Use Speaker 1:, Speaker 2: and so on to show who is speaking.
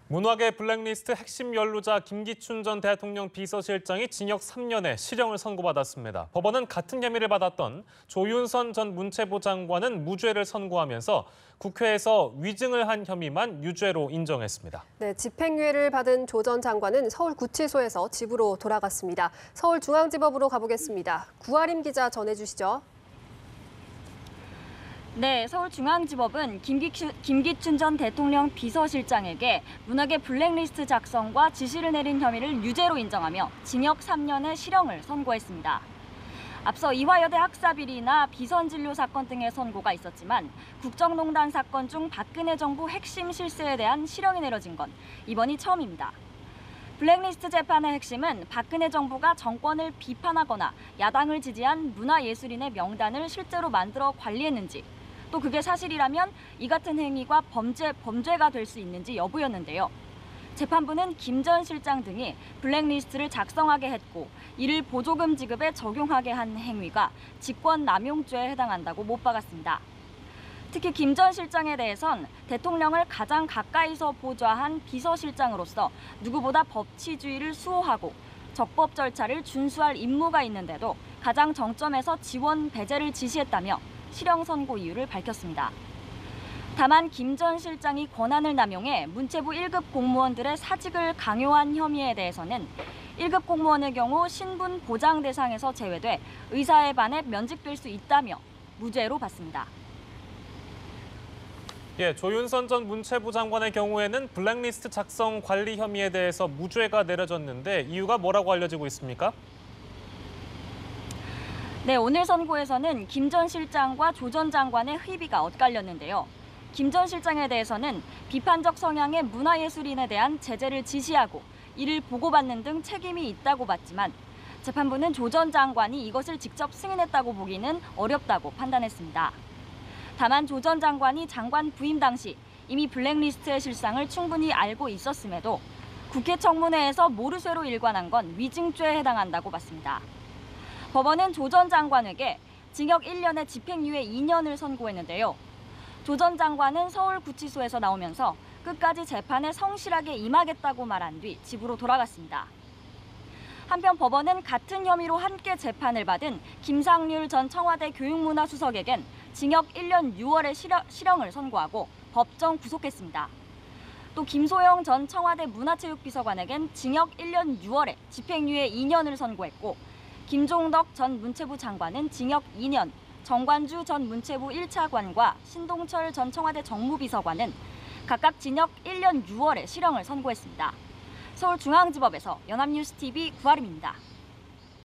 Speaker 1: 문화계 블랙리스트 핵심 연루자 김기춘 전 대통령 비서실장이 징역 3년의 실형을 선고받았습니다. 법원은 같은 혐의를 받았던 조윤선 전 문체부 장관은 무죄를 선고하면서 국회에서 위증을 한 혐의만 유죄로 인정했습니다.
Speaker 2: 네, 집행유예를 받은 조 전 장관은 서울구치소에서 집으로 돌아갔습니다. 서울중앙지법으로 가보겠습니다. 구아림 기자 전해주시죠.
Speaker 3: 네, 서울중앙지법은 김기춘 전 대통령 비서실장에게 문화계 블랙리스트 작성과 지시를 내린 혐의를 유죄로 인정하며 징역 3년의 실형을 선고했습니다. 앞서 이화여대 학사비리나 비선진료 사건 등의 선고가 있었지만 국정농단 사건 중 박근혜 정부 핵심 실세에 대한 실형이 내려진 건 이번이 처음입니다. 블랙리스트 재판의 핵심은 박근혜 정부가 정권을 비판하거나 야당을 지지한 문화예술인의 명단을 실제로 만들어 관리했는지, 또 그게 사실이라면 이 같은 행위가 범죄가 될 수 있는지 여부였는데요. 재판부는 김 전 실장 등이 블랙리스트를 작성하게 했고 이를 보조금 지급에 적용하게 한 행위가 직권남용죄에 해당한다고 못 박았습니다. 특히 김 전 실장에 대해선 대통령을 가장 가까이서 보좌한 비서실장으로서 누구보다 법치주의를 수호하고 적법 절차를 준수할 임무가 있는데도 가장 정점에서 지원 배제를 지시했다며 실형 선고 이유를 밝혔습니다. 다만 김 전 실장이 권한을 남용해 문체부 1급 공무원들의 사직을 강요한 혐의에 대해서는 1급 공무원의 경우 신분 보장 대상에서 제외돼 의사에 반해 면직될 수 있다며 무죄로 봤습니다.
Speaker 1: 조윤선 전 문체부 장관의 경우에는 블랙리스트 작성 관리 혐의에 대해서 무죄가 내려졌는데 이유가 뭐라고 알려지고 있습니까?
Speaker 3: 네, 오늘 선고에서는 김 전 실장과 조 전 장관의 회비가 엇갈렸는데요. 김 전 실장에 대해서는 비판적 성향의 문화예술인에 대한 제재를 지시하고 이를 보고받는 등 책임이 있다고 봤지만 재판부는 조 전 장관이 이것을 직접 승인했다고 보기는 어렵다고 판단했습니다. 다만 조 전 장관이 장관 부임 당시 이미 블랙리스트의 실상을 충분히 알고 있었음에도 국회 청문회에서 모르쇠로 일관한 건 위증죄에 해당한다고 봤습니다. 법원은 조 전 장관에게 징역 1년에 집행유예 2년을 선고했는데요. 조 전 장관은 서울구치소에서 나오면서 끝까지 재판에 성실하게 임하겠다고 말한 뒤 집으로 돌아갔습니다. 한편 법원은 같은 혐의로 함께 재판을 받은 김상률 전 청와대 교육문화수석에겐 징역 1년 6월의 실형을 선고하고 법정 구속했습니다. 또 김소영 전 청와대 문화체육비서관에겐 징역 1년 6월에 집행유예 2년을 선고했고 김종덕 전 문체부 장관은 징역 2년, 정관주 전 문체부 1차관과 신동철 전 청와대 정무비서관은 각각 징역 1년 6월에 실형을 선고했습니다. 서울중앙지법에서 연합뉴스TV 구아림입니다.